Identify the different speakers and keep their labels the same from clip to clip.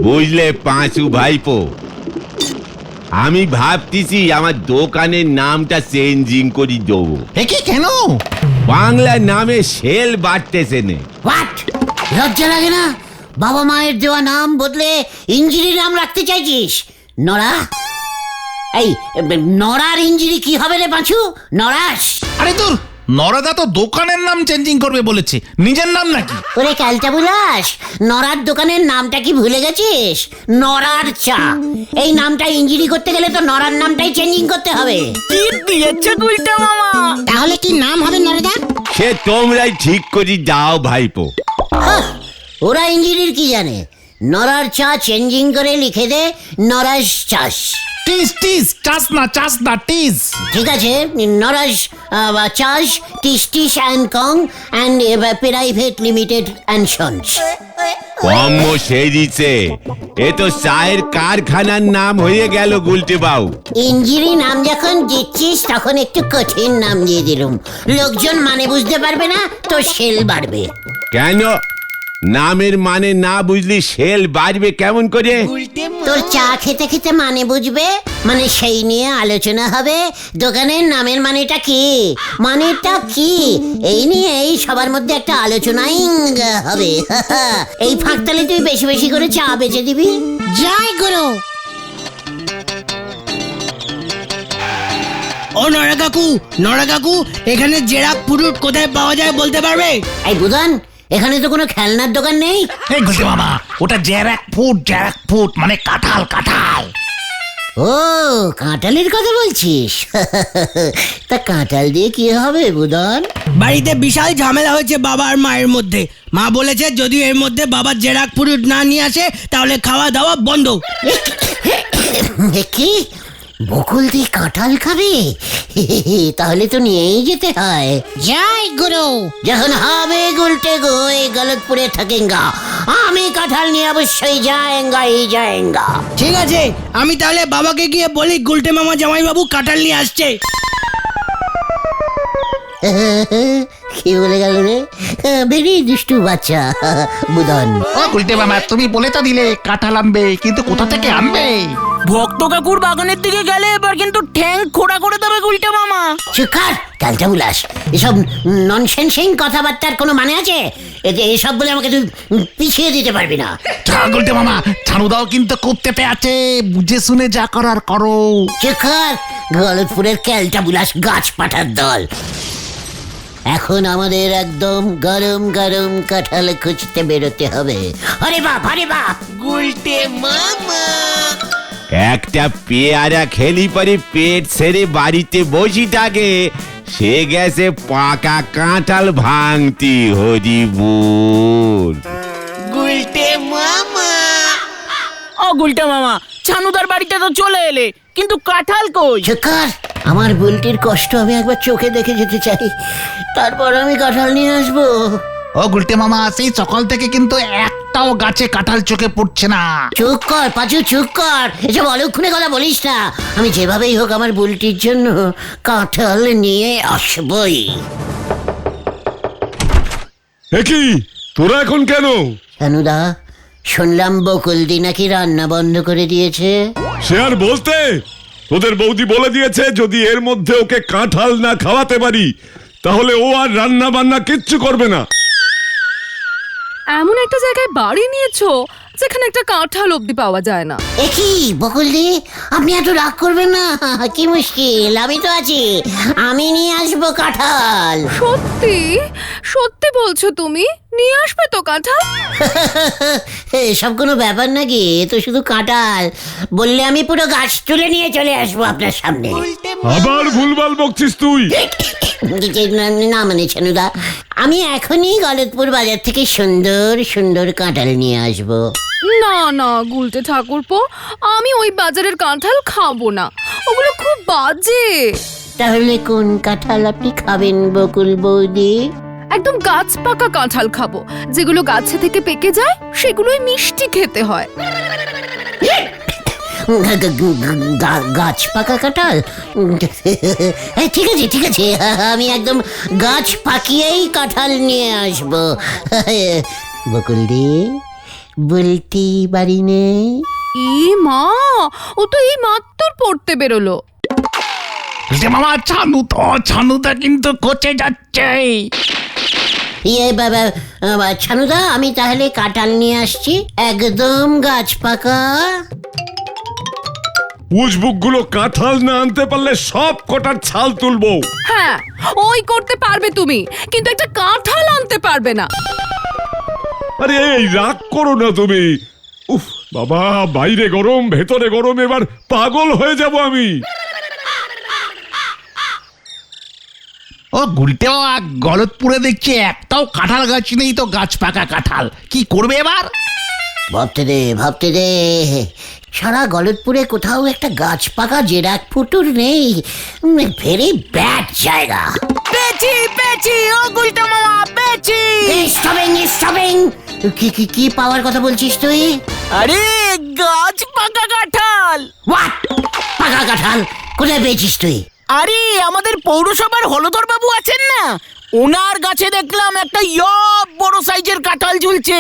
Speaker 1: বুঝলে পাঁচু ভাইপো, আমি ভাবতেছি আমার দোকানের নামটা চেঞ্জিং করে দেবো।
Speaker 2: একে কেন?
Speaker 1: বাংলা নামে সেল বাড়তেছে নে।
Speaker 3: হোয়াট, লজ্জা লাগে না? বাবা মায়ের দেওয়া নাম বদলে ইঞ্জিরি নাম রাখতে চাইছিস? নড়া, এই নড়ার ইঞ্জিরি কি হবে রে পাঁচু? নড়াস?
Speaker 2: আরে তোর নরাদা তো দোকানের নাম চেঞ্জিং করবে বলেছে, নিজের নাম নাকি?
Speaker 3: ওরে ক্যালটা বুলাস, নড়ার দোকানের নামটা কি ভুলে গেছিস? নড়ার চা। এই নামটা ইঞ্জিরি করতে গেলে তো নড়ার নামটাই চেঞ্জিং করতে হবে।
Speaker 4: কি দিয়েছে গুলটা মামা?
Speaker 3: তাহলে কি নাম হবে নড়দা?
Speaker 1: সে তোমরাই ঠিক করে যাও ভাইপো।
Speaker 3: ওরা ইঞ্জিনিয়ার কি জানে? নড়ার চা চেঞ্জিং করে লিখে দে নরাস চাষ।
Speaker 2: টিস টিস, চাস না টিস।
Speaker 3: ঠিক আছে, নরাস চাষ টিস টিস অ্যান্ড কং and private limited and sons.
Speaker 1: কম সেরিছে, এ তো চায়ের কারখানার নাম হয়ে গেল গুলটে বাউ।
Speaker 3: ইঞ্জিরি নাম যখন দিচ্ছিস তখন একটু কঠিন নাম দিয়ে দিলুম, লোকজন মানে বুঝতে পারবে না, তো সেল বাড়বে।
Speaker 1: কেন? নামের মানে না বুঝলি সেল বাড়বে কেমন করে?
Speaker 3: তোর চা খেতে খেতে মানে বুঝবে, মানে সেই নিয়ে আলোচনা হবে। দোকানের নামের মানেটা কি, মানেটা কি, এই নিয়ে এই সবার মধ্যে একটা আলোচনাই হবে। এই ফাঁকতালে তুই বেশি বেশি করে চা বেচে দিবি। জয় গুরু।
Speaker 4: ও নড়া কাকু, এখানে জেরাক পুরুট কোথায় পাওয়া যায় বলতে পারবে?
Speaker 3: এই বুধন, এখানে তো কোনো খেলনার দোকান নেই।
Speaker 2: এই গুলটে মামা, ওটা জ্যারাক ফুট মানে কাঁঠাল।
Speaker 3: ও, কাঁঠালের কথা বলছিস? তা কাঁঠাল দিয়ে কি হবে বুধন?
Speaker 4: বাড়িতে বিশাল ঝামেলা হয়েছে বাবা আর মায়ের মধ্যে। মা বলেছে যদি এর মধ্যে বাবার জেরাক পুরুট না নিয়ে আসে তাহলে খাওয়া দাওয়া বন্ধ।
Speaker 3: কি বকুল দিয়ে কাঁঠাল খাবে? তাহলে তো নিয়েই যেতে হয়। জয় গুরু। যখন হবে গুলটে গোয় গলতপুরে থাকেঙ্গা, আমি কাঁঠাল নিয়ে অবশ্যই যায়েঙ্গা।
Speaker 4: ঠিক আছে, আমি তাহলে বাবাকে গিয়ে বলি গুলটে মামা জামাইবাবু কাঁঠাল নিয়ে আসছে।
Speaker 3: কি বলে গেল রে? বেরি দুষ্টু বাচ্চা বুধন।
Speaker 2: ও গুলটে মামা, তুমি বলে তো দিলে কাঁঠাল আনবে, কিন্তু কোথা থেকে আনবে?
Speaker 4: ভক্ত কাকুর বাগানের দিকে গেলে এবার কিন্তু ঠ্যাং খোড়া করে দেবে গুলটে মামা।
Speaker 3: চুকার ক্যালটা বুলাস, এসব ননসেন্সিং কথাবার্তার কোনো মানে আছে? এসব বলে আমাকে তুই পিছিয়ে দিতে পারবি না।
Speaker 2: গুলটে মামা, ছানুদাও কিন্তু কুত্তেতে আছে, বুঝে শুনে যা করার করো।
Speaker 3: চুকার গলতপুরের ক্যালটা বুলাস গাছ পাঠার দল। এখন আমাদের একদম গরম গরম কাঁঠাল খুঁজতে বেরোতে হবে। আরে বাপ, আরে বাপ।
Speaker 4: গুলটে মামা
Speaker 1: একটা পেয়ারা খেলি পরে পেট ছেড়ে বাড়িতে বসি থাকে, সে গেছে পাকা কাঁঠাল ভাঙতি। হরিবুল।
Speaker 4: গুলটে মামা। ও গুলটে মামা, ছানুদার বাড়িতে তো চলে এলে, কিন্তু কাঁঠাল কই?
Speaker 3: চুকার, আমার বুলটির কষ্ট আমি একবার চোখে দেখে যেতে চাই, তারপর আমি কাঁঠাল নিয়ে আসবো।
Speaker 2: ও গুলটে মামা, সেই সকাল থেকে কিন্তু একটাও গাছে কাঁঠাল চোখে পড়ছে না।
Speaker 3: চুপ কর পাঁচু, চুপ কর, এসব অলক্ষণে কথা বলিস না। আমি যেভাবেই হোক আমার বুলটির জন্য কাঁঠাল নিয়ে আসবই।
Speaker 5: একই তোরা এখন কেন?
Speaker 3: সানুদা, শুনলাম বকুলদি নাকি রান্না বন্ধ করে দিয়েছে।
Speaker 5: সে আর বলতে, তোদের বৌদি বলে দিয়েছে যদি এর মধ্যে ওকে কাঁঠাল না খাওয়াতে পারি তাহলে ও আর রান্না বান্না কিচ্ছু করবে না।
Speaker 6: এমন একটা জায়গায় বাড়ি নিয়েছো যেখানে একটা কাঁঠাল অব্দি পাওয়া যায় না।
Speaker 3: একই বকুলদি, আপনি এত রাগ করবেন না, কি মুশকিল, আমি তো আছি, আমি নিয়ে আসবো কাঁঠাল।
Speaker 6: সত্যি সত্যি বলছো তুমি? নিয়ে আসবে তো কাঁঠাল?
Speaker 3: এসব কোনো ব্যাপার নাকি? এ তো শুধু কাঁঠাল, বললে আমি পুরো গাছ তুলে নিয়ে চলে আসবো আপনার সামনে।
Speaker 5: আবার ভুলভাল বকছিস তুই।
Speaker 3: না মানে ছানুদা, আমি এখনই গলতপুর বাজার থেকে সুন্দর সুন্দর কাঁঠাল নিয়ে আসবো।
Speaker 6: না না গুলটে ঠাকুরপো, আমি ওই বাজারের কাঁঠাল খাবো না, ওগুলো খুব বাজে।
Speaker 3: তাহলে কোন কাঁঠাল আপনি খাবেন বকুল বৌদি?
Speaker 6: একদম গাছ পাকা কাঁঠাল খাবো, যেগুলো গাছে থেকে পেকে যায়, সেগুলোই মিষ্টি খেতে হয়।
Speaker 3: গাছ পাকা কাঁঠাল? ঠিক আছে ঠিক আছে, আমি একদম গাছ পাকিয়েই কাঁঠাল নিয়ে আসবো। বকুলদি, বলতি বাড়ি নেই?
Speaker 6: মা, ও তো এই মাত্র পড়তে বেরোলো।
Speaker 2: গুলটে মামা, ছানুটা কিন্তু কোচে যাচ্ছে।
Speaker 3: বাবা, ছানুদা, আমি তাহলে কাঁঠাল নিয়ে আসছি, একদম গাছ পাকা।
Speaker 5: উজবুক গুলো কাঁঠাল না আনতে পারলে সব কটার ছাল তুলবো।
Speaker 6: হ্যাঁ, ওই করতে পারবে তুমি, কিন্তু একটা কাঁঠাল আনতে পারবে না।
Speaker 5: আরে এই রাগ করো না তুমি। উফ বাবা, বাইরে গরম ভেতরে গরম, এবার পাগল হয়ে যাব আমি।
Speaker 2: ও গুলটে মামা, গলতপুরে দেখছি একটাও কাঁঠাল গাছ নেই, তো গাছ পাকা কাঁঠাল কি করবে এবার?
Speaker 3: ভাবতে দে, সারা গলতপুরে কোথাও একটা গাছ পাকা জেরাক ফুটুর নেই। ভেরি ব্যাড জায়গা।
Speaker 4: পেয়েছি ও গুলটে মামা, পেয়েছি।
Speaker 3: স্টপিং। কি পাওয়ার কথা বলছিস তুই?
Speaker 4: আরে গাছ পাকা কাঁঠাল।
Speaker 3: হোয়াট? পাকা কাঁঠাল কোথায় পেয়েছিস তুই?
Speaker 4: আরে আমাদের পৌরসভার হলধর বাবু আছেন না, ওনার গাছে দেখলাম একটা বড় সাইজের কাঁঠাল ঝুলছে।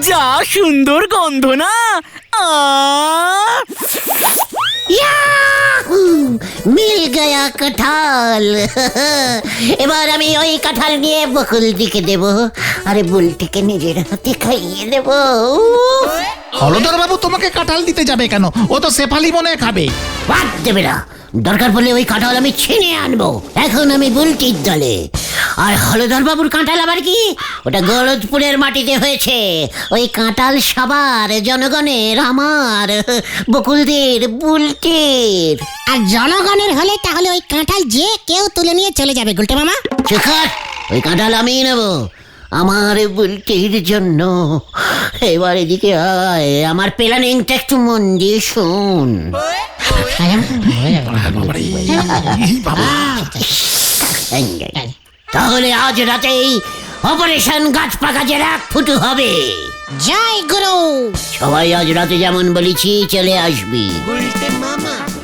Speaker 4: যা সুন্দর গন্ধ না!
Speaker 3: ইয়াহু! মিল গয়া কাঁঠাল। এবার আমি ওই কাঁঠাল নিয়ে বকুলদিকে দেব, আরে বুলটিকে নিজের হাতে খাইয়ে দেব।
Speaker 2: হলধর বাবু তোমাকে কাঁঠাল দিতে যাবে কেন? ও তো শেফালি মনে খাবে।
Speaker 3: বাদ দেবে না, দরকার পড়লে ওই কাঁঠাল আমি ছিনিয়ে আনবো। এখন আমি বুলটির দলে। আর হলধর বাবুর কাঁঠাল আবার কি? ওটা গলতপুরের মাটিতে হয়েছে। ওই কাঁঠাল সবার, জনগণের, আমার, বকুলদের, বুলটির।
Speaker 7: আর জনগণের হলে তাহলে ওই কাঁঠাল যে কেউ তুলে নিয়ে চলে যাবে গুলটে মামা।
Speaker 3: চুকার, ওই কাঁঠাল আমিই নেব, আমার বুলটির জন্য। এবার এদিকে আয়, আমার প্ল্যানিংটা একটু মন দিয়ে শোন। তাহলে আজ রাতেই অপারেশন গাছ পাকা জেরাক ফুটু হবে।
Speaker 7: জয় গুরু।
Speaker 3: সবাই আজ রাতে যেমন বলেছি চলে আসবি।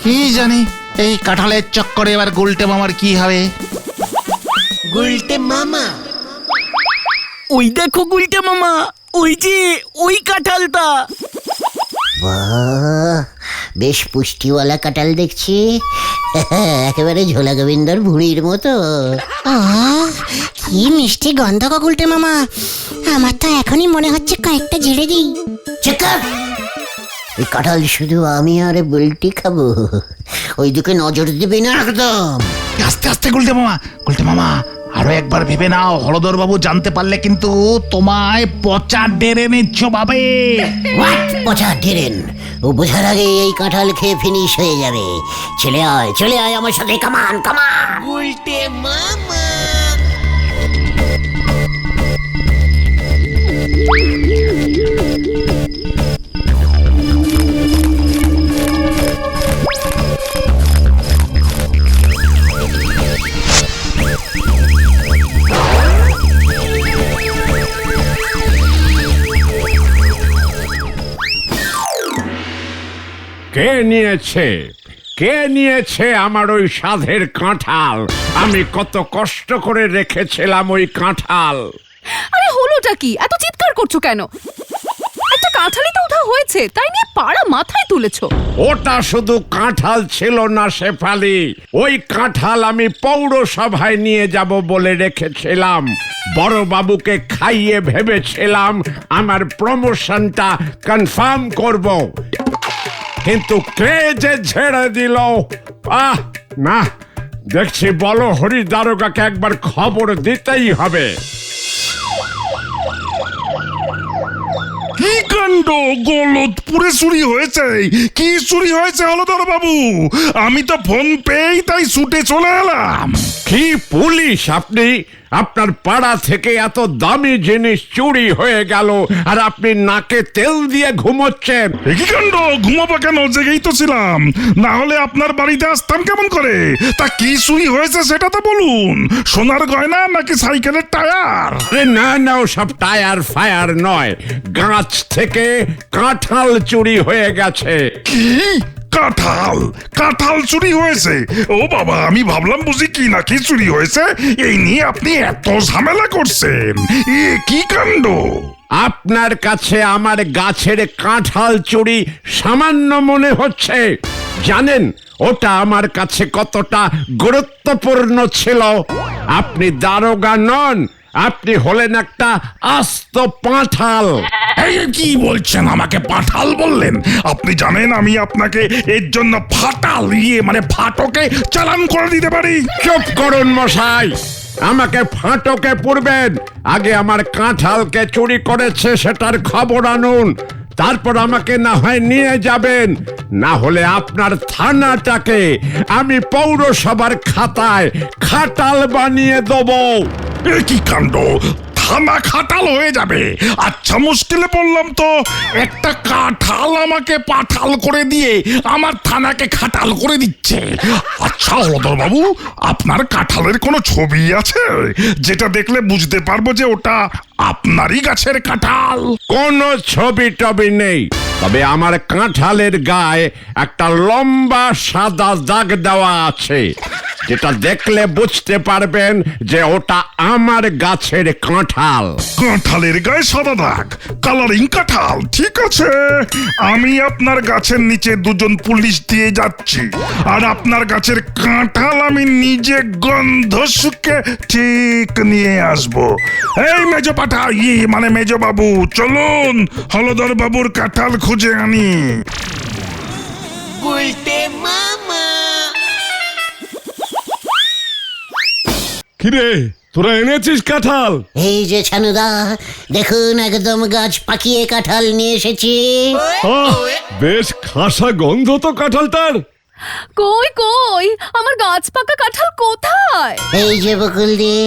Speaker 2: কি জানি এই কাঁঠালের চক্করে এবার গুলটে মামার কি হবে।
Speaker 4: ওই দেখো গুলটে মামা, ওই যে ওই কাঁঠালটা।
Speaker 3: বাহ, বেশ পুষ্টিওয়ালা কাঁঠাল দেখছি। একেবারে ঝোলা গোবিন্দর ভুঁড়ির মতো।
Speaker 7: কি মিষ্টি গন্ধ গো গুলটে মামা, আমার তো এখনই মনে হচ্ছে কয়েকটা ঝেড়ে দিই।
Speaker 3: চেকার, এই কাঁঠাল শুধু আমি আর বুলটি খাবো, ওইদিকে নজর দিবি না একদম।
Speaker 2: আস্তে আস্তে গুলটে মামা, আরো একবার ভেবে নাও, হলধর বাবু জানতে পারলে কিন্তু তোমায় পচা ডেরে নিচ্ছ ভাবে।
Speaker 3: হোয়াট পচা ডেরেন? ও বোঝার আগে এই কাঁঠাল খেয়ে ফিনিশ হয়ে যাবে। চলে আয় আমার সাথে, কামান। উল্টে মামা।
Speaker 1: কে নিয়েছে আমার ওই সাধের কাঁঠাল? আমি কত কষ্ট করে রেখেছিলাম ওই কাঁঠাল।
Speaker 6: আরে হলোটা কি? এত চিৎকার করছো কেন? একটা কাঁঠালই তো উঠা হয়েছে, তাই নিয়ে পাড়া মাথায় তুলেছো।
Speaker 1: ওটা শুধু কাঁঠাল ছিল না শেফালি, ওই কাঁঠাল আমি পৌরসভায় নিয়ে যাব বলে রেখেছিলাম। বড় বাবুকে খাইয়ে ভেবেছিলাম আমার প্রমোশনটা কনফার্ম করব, কিন্তু কে যে ছেড়ে দিল। না, দেখছি বলো হরি দারোগাকে একবার খবর দিতেই হবে।
Speaker 8: কি কাণ্ড! গলতপুরে চুরি হয়েছে? কি চুরি হয়েছে হলধর বাবু? আমি তো ফোন পেয়েই তাই ছুটে চলে এলাম।
Speaker 1: কি পুলিশ আপনি? আপনার পাড়া থেকে এত দামি জিনিস চুরি হয়ে গেল আর আপনি নাকে তেল দিয়ে ঘুমোচ্ছেন।
Speaker 8: কি কাণ্ড, ঘুমাবো কেন? জেগেই তো ছিলাম, না হলে আপনার বাড়িতে আসতাম কেমন করে? তা কি চুরি হয়েছে সেটা তো বলুন। সোনার গয়না নাকি সাইকেলের টায়ার?
Speaker 1: আরে না না, ওসব টায়ার ফায়ার নয়, গাছ থেকে কাঁঠাল চুরি হয়ে গেছে।
Speaker 8: কি কাঁঠাল? কাঁঠাল চুরি হয়েছে? ও বাবা, আমি ভাবলাম বুঝি কি নাকি চুরি হয়েছে, এই নিয়ে আপনি এত ঝামেলা করছেন। এ কি কাণ্ড!
Speaker 1: আপনার কাছে আমার গাছের কাঁঠাল চুরি সামান্য মনে হচ্ছে? জানেন ওটা আমার কাছে কতটা গুরুত্বপূর্ণ ছিল? আপনি দারোগা নন, আপনি হলেন একটা আস্ত পাঁঠাল।
Speaker 8: এই কি বলছেন? আমাকে পাঠাল বললেন? আপনি জানেন আমি আপনাকে এর জন্য ফাটাল মানে ফাটকে চালান করে দিতে পারি।
Speaker 1: চুপ করুন মশাই, আমাকে ফাটকে পুরবেন। আগে আমার কাঁঠালকে চুরি করেছে সেটার খবর আনুন, তারপর আমাকে না হয় নিয়ে যাবেন, না হলে আপনার থানাটাকে আমি পৌরসভার খাতায় খাটাল বানিয়ে দেবো।
Speaker 8: এ কি কাণ্ড, থানা খাটাল হয়ে যাবে? আচ্ছা, মুশকিলে পড়লাম তো। একটা কাঁঠাল আমাকে পাঠাল করে দিয়ে আমার থানাকে খাটাল করে দিচ্ছে। আচ্ছা হলদর বাবু, আপনার কাঁঠালের কোনো ছবি আছে যেটা দেখলে বুঝতে পারবো যে ওটা আপনারই গাছের কাঁঠাল?
Speaker 1: কোনো ছবি টবি নেই, তবে আমার কাঁঠালের গায়ে একটা লম্বা সাদা দাগ দেওয়া আছে, যেটা দেখলে বুঝতে পারবেন যে ওটা আমার গাছের কাঁঠাল।
Speaker 8: কাঁঠালের গায়ে সাদা দাগ, কালারিং কাঁঠাল। ঠিক আছে, আমি আপনার গাছের নিচে দুজন পুলিশ দিয়ে যাচ্ছি, আর আপনার গাছের কাঁঠাল আমি নিজে গন্ধ শুকে ঠিক নিয়ে আসবো। এই মেজো পাঠা, মানে মেজো বাবু, চলুন হলদর বাবুর কাঁঠাল খুঁজে আনি।
Speaker 5: কিরে, তোরা এনেছিস কাঁঠাল?
Speaker 3: এই যে ছানুদা, দেখুন একদম গাছ পাকিয়ে কাঁঠাল নিয়ে এসেছি।
Speaker 5: আহ, বেশ খাসা গন্ধ তো কাঁঠালটার।
Speaker 6: কই কই আমার গাছ পাকা কাঁঠাল কোথায়?
Speaker 3: এই যে বকুলদি,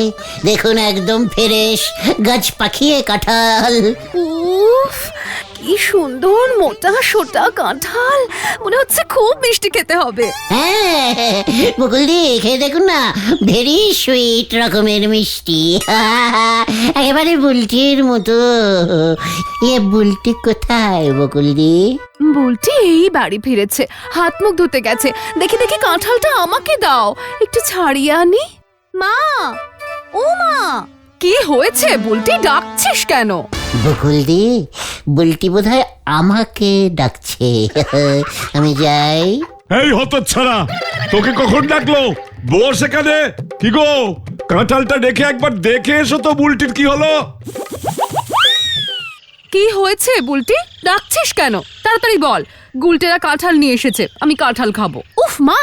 Speaker 3: দেখুন একদম ফ্রেশ গাছ পাকিয়ে কাঁঠাল।
Speaker 6: উফ, কি সুন্দর মোটা সোটা কাঁঠাল, মনে হচ্ছে খুব মিষ্টি খেতে হবে।
Speaker 3: হ্যাঁ বকুলদি, খেয়ে দেখুন না, ভেরি সুইট রকমের মিষ্টি। একেবারে বুলটির মতো। বুলটি কোথায় বকুলদি?
Speaker 6: বুলটি এই বাড়ি ফিরেছে, হাত মুখ ধুতে গেছে। দেখি দেখি কাঁঠালটা আমাকে দাও, একটু ছাড়িয়ে আনি। মা, ও মা, কি হয়েছে? বুলটি ডাকছিস কেন?
Speaker 3: বকুলদি, বুলটি বোধহয় আমাকে ডাকছে। আমি যাই।
Speaker 5: এই হতচ্ছাড়া, তোকে কখন ডাকলো? বস এখানে। কি গো, কাঁঠালটা রেখে একবার দেখে এসো তো বুলটির কি হলো।
Speaker 6: কি হয়েছে বুলটি? ডাকছিস কেন? তাড়াতাড়ি বল। গুলটেরা কাঁঠাল নিয়ে এসেছে, আমি কাঁঠাল খাবো। উফ মা,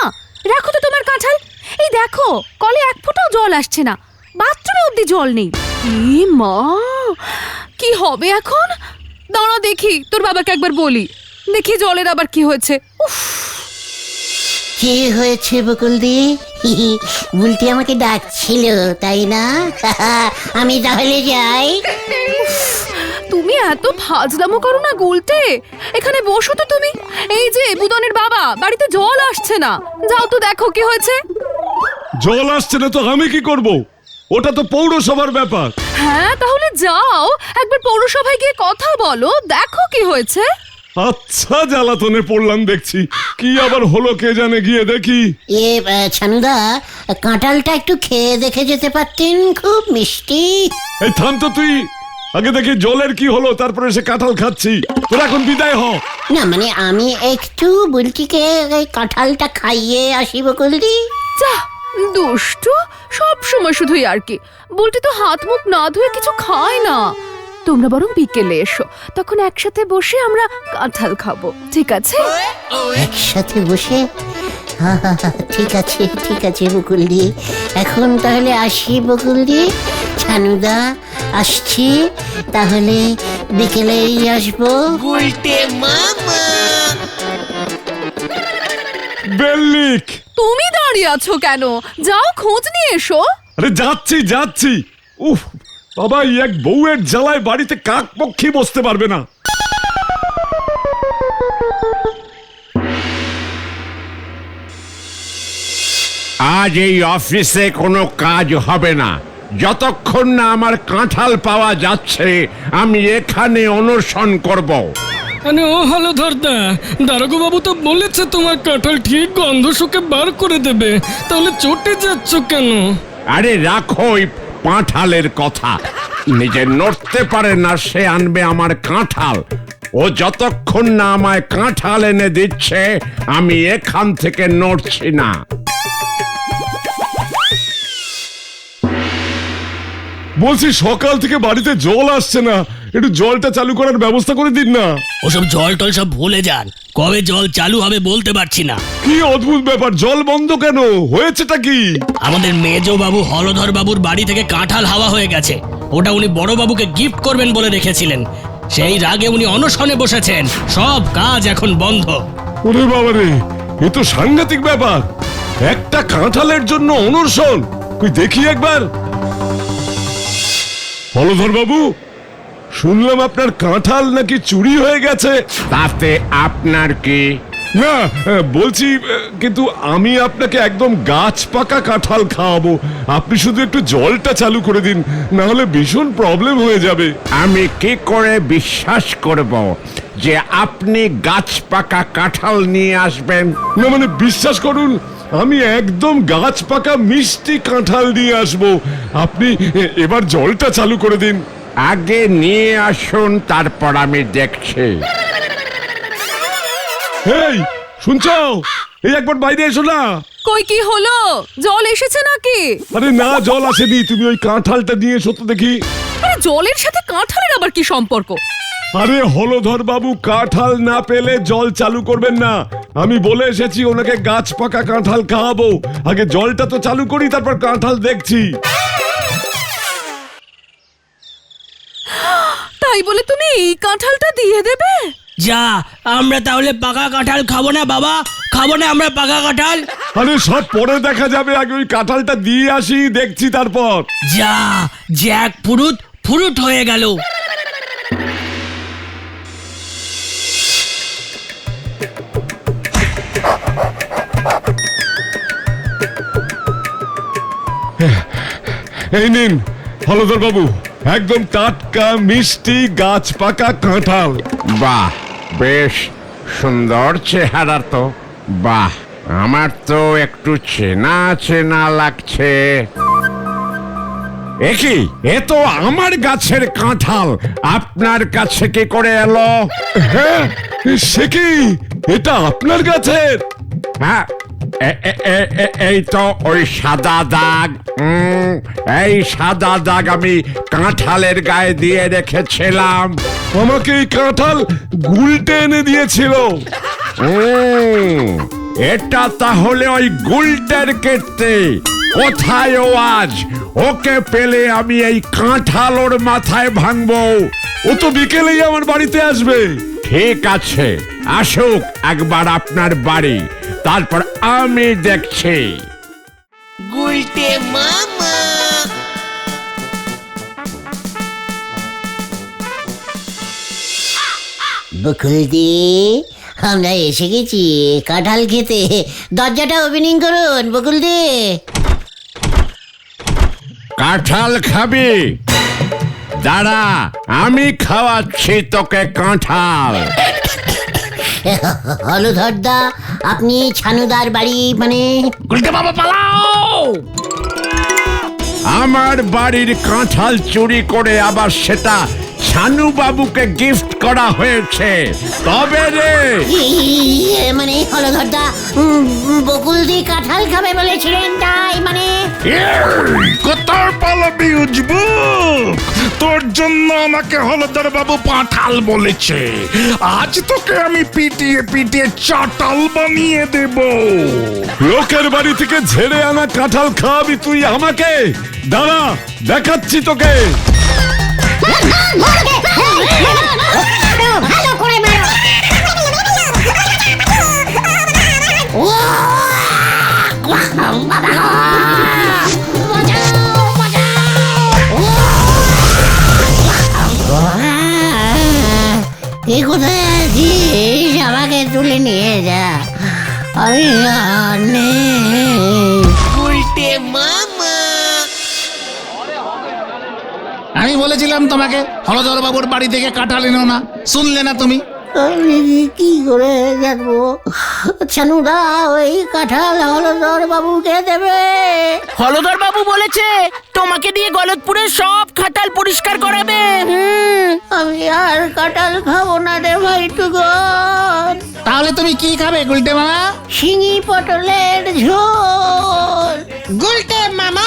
Speaker 6: রাখো তো তোমার কাঁঠাল। এই দেখো, কলে এক ফোঁটাও জল আসছে না, বাথরুমে অব্দি জল নেই। এ মা, কি হবে এখন? দাঁড়া দেখি, তোর বাবাকে একবার বলি, দেখি জলের আবার কি হয়েছে। উফ,
Speaker 3: কি হয়েছে বকুলদি? বুলটি আমাকে ডাকছিল, তাই না? আমি তাহলে যাই।
Speaker 6: তুমি এত ফাজলামো করো না গুলটে, এখানে বসো তো তুমি। এই যে বুদনের বাবা, বাড়িতে জল আসছে না, যাও তো দেখো কি হয়েছে।
Speaker 5: জল আসছে না তো আমি কি করব? ওটা তো পৌরসভার ব্যাপার।
Speaker 6: হ্যাঁ, তাহলে যাও একবার পৌরসভায় গিয়ে কথা বলো, দেখো কি হয়েছে।
Speaker 5: আচ্ছা, জ্বালাতনে পড়লাম দেখছি। কি আবার হলো কে জানে, গিয়ে দেখি।
Speaker 3: ছানুদা, কাঁঠালটা একটু খেয়ে দেখে যেতে পারতেন, খুব মিষ্টি।
Speaker 5: এই থাম তো তুই, আগে দেখি জলের কি হলো, তারপরে সে কাঁঠাল খাচ্ছি। তোর এখন বিদায় হ।
Speaker 3: না মানে আমি একটু বুলটিকে এই কাঁঠালটা খাইয়ে আসি বকুলদি।
Speaker 6: যা দুষ্টু, সব সময় শুধুই আর কি। বলতে তো হাত মুখ না ধুয়ে কিছু খায় না। তোমরা বরং বিকেলে এসো, তখন একসাথে বসে আমরা কাঁঠাল খাবো, ঠিক আছে?
Speaker 3: একসাথে বসে? ঠিক আছে ঠিক আছে বকুলদি, এখন তাহলে আসি বকুলদি। ছানুদা, আসছি তাহলে, বিকেলেই আসবো।
Speaker 5: বেল্লিক,
Speaker 6: তুমি দাঁড়িয়ে আছো কেন? যাও খোঁজ নিয়ে এসো।
Speaker 5: আরে যাচ্ছি যাচ্ছি, উফ বাবা, এই এক বউয়ের জ্বালায় বাড়িতে কাক পক্ষী বসতে পারবে না।
Speaker 1: আজ এই অফিসে কোনো কাজ হবে না যতক্ষণ না আমার কাঁঠাল পাওয়া যাচ্ছে। আমি এখানে অনশন করব।
Speaker 9: মানে ও হলধরদা, দারোগা বাবু তো বলেছে তোমার কাঁঠাল ঠিক গন্ধ শুকে বার করে দেবে, তাহলে চটে যাচ্ছ কেন?
Speaker 1: আরে রাখো ওই পাঁঠালের কথা। নিজে নড়তে পারে না সে আনবে আমার কাঁঠাল। ও যতক্ষণ না আমায় কাঁঠাল এনে দিচ্ছে আমি এখান থেকে নড়ছি না।
Speaker 5: বলছি সকাল থেকে বাড়িতে জল আসছে না, একটু জলটা চালু করার ব্যবস্থা করে দিন না।
Speaker 10: ওসব জল টল সব ভুলে যান, কবে জল চালু হবে বলতে পারছি না।
Speaker 5: কি অদ্ভুত ব্যাপার, জল বন্ধ কেন? হয়েছেটা কি?
Speaker 10: আমাদের মেজ বাবু হলধর বাবুর বাড়ি থেকে কাঁঠাল হাওয়া হয়ে গেছে। ওটা উনি বড় বাবুকে গিফট করবেন বলে রেখেছিলেন, সেই রাগে উনি অনশনে বসেছেন। সব কাজ এখন বন্ধ।
Speaker 5: ওরে বাবারে, এ তো সাংঘাতিক ব্যাপার। একটা কাঁঠালের জন্য অনশন? কই দেখি একবার। হলধর বাবু, শুনলাম আপনার কাঁঠাল নাকি চুরি হয়ে গেছে।
Speaker 1: তাতে আপনার কি?
Speaker 5: না, বলছি কিন্তু আমি আপনাকে একদম গাছ পাকা কাঁঠাল খাওয়াবো। আপনি শুধু একটু জলটা চালু করে দিন, না হলে ভীষণ প্রবলেম হয়ে যাবে।
Speaker 1: আমি কি করে বিশ্বাস করব যে আপনি গাছ পাকা কাঁঠাল নিয়ে আসবেন?
Speaker 5: না মানে বিশ্বাস করুন, আমি একদম গাছ পাকা মিষ্টি কাঁঠাল নিয়ে আসবো। আপনি এবার জলটা চালু করে দিন।
Speaker 1: আগে নিয়ে আসুন, তারপর আমি দেখছি।
Speaker 5: এই শুনছো, এই একবার বাইরে এসো না।
Speaker 6: কই কি হলো? জল এসেছে নাকি?
Speaker 5: আরে না, জল আসেনি, তুমি ওই কাঁঠালটা নিয়ে এসো তো দেখি।
Speaker 6: আরে জলের সাথে কাঁঠালের আবার কি সম্পর্ক?
Speaker 5: আরে হলধর বাবু কাঁঠাল না পেলে জল চালু করবেন না। আমি বলে এসেছি ওনাকে গাছ পাকা কাঁঠাল খাওয়াবো। আগে জলটা তো চালু করি, তারপর কাঁঠাল দেখছি।
Speaker 6: তাই বলে তুমি এই কাঁঠালটা দিয়ে দেবে?
Speaker 10: যা, আমরা তাহলে পাকা কাঁঠাল খাবো না বাবা, খাবো না আমরা পাকা কাঁঠাল।
Speaker 5: আরে সব পরে দেখা যাবে, আগে ওই কাঁঠালটা দিয়ে আসি, দেখছি তারপর।
Speaker 10: যা, জ্যাক ফুরুট ফুরুট হয়ে গেল।
Speaker 5: এই নিন হলধর বাবু, একদম টাটকা মিষ্টি গাছ পাকা কাঁঠাল।
Speaker 1: বাহ, বেশ সুন্দর চেহারা তো। বাহ, আমার তো একটু চেনা চেনা লাগছে। একই, এ তো আমার গাছের কাঁঠাল, আপনার কাছে কি করে এলো?
Speaker 5: হ্যাঁ, সে কি, এটা আপনার গাছের?
Speaker 1: হ্যাঁ, এই তো ওই সাদা দাগ। এই সাদা দাগ আমি কাঁঠালের গায়ে দিয়ে রেখেছিলাম।
Speaker 5: আমাকে এই কাঁঠাল গুলটে এনে দিয়েছিল।
Speaker 1: এটা তাহলে ওই গুলটের কীর্তি। কোথায় ও আজ? ওকে পেলে আমি এই কাঁঠাল ওর মাথায় ভাঙবো।
Speaker 5: ও তো বিকেলেই আমার বাড়িতে আসবে।
Speaker 1: ঠিক আছে, আসুক একবার আপনার বাড়ি, তারপর আমি দেখছি।
Speaker 3: গুলটে মামা। বকুলদি, আমরা এসে গেছি কাঁঠাল খেতে। দরজাটা ওপেনিং করুন বকুলদি।
Speaker 1: কাঁঠাল খাবি? দাঁড়া, আমি খাওয়াচ্ছি তোকে কাঁঠাল।
Speaker 3: হলধরদা, আপনি ছানুদার বাড়ি মানে?
Speaker 2: গুলটে মামা পালাও!
Speaker 1: আমার বাড়ির কাঁঠাল চুরি করে আবার সেটা ছানু বাবুকে গিফট করা হয়েছে, তবে রে।
Speaker 3: মানে হলধরদা, বকুলদি কাঁঠাল খাবে বলেছিলেন, তাই মানে?
Speaker 8: কোথায় পালাবি উজবুক? তোর জন্য আমাকে হলধর বাবু পাঁঠাল বলেছে। আজ তোকে আমি পিটিয়ে পিটিয়ে চাটাল বানিয়ে দেব।
Speaker 5: লোকের বাড়ি থেকে ঝেড়ে আনা কাঁঠাল খাওয়াবি তুই আমাকে? দাঁড়া, দেখাচ্ছি তোকে।
Speaker 7: ভালো করে মারো। বাবা গো! বাঁচাও, বাঁচাও!
Speaker 3: কে কোথায় আছিস আমাকে তুলে নিয়ে যা, আমি আর নেই।
Speaker 2: আমি বলেছিলাম তোমাকে হলধর বাবুর বাড়ি থেকে কাঁঠাল এনো না, শুনলে না তুমি?
Speaker 3: আমি কি করে জানবো ছানুদা ওই কাঁঠাল হলদর বাবুকে দেবে?
Speaker 4: হলধর বাবু বলেছে তোমাকে দিয়ে গলতপুরের সব খাটাল পরিষ্কার করাবে।
Speaker 3: আমি আর কাঁঠাল খাবো না রে ভাইটুগন।
Speaker 2: তাহলে তুমি কি খাবে গুলটে মামা?
Speaker 3: শিঙি পটলের ঝোল।
Speaker 7: গুলটে মামা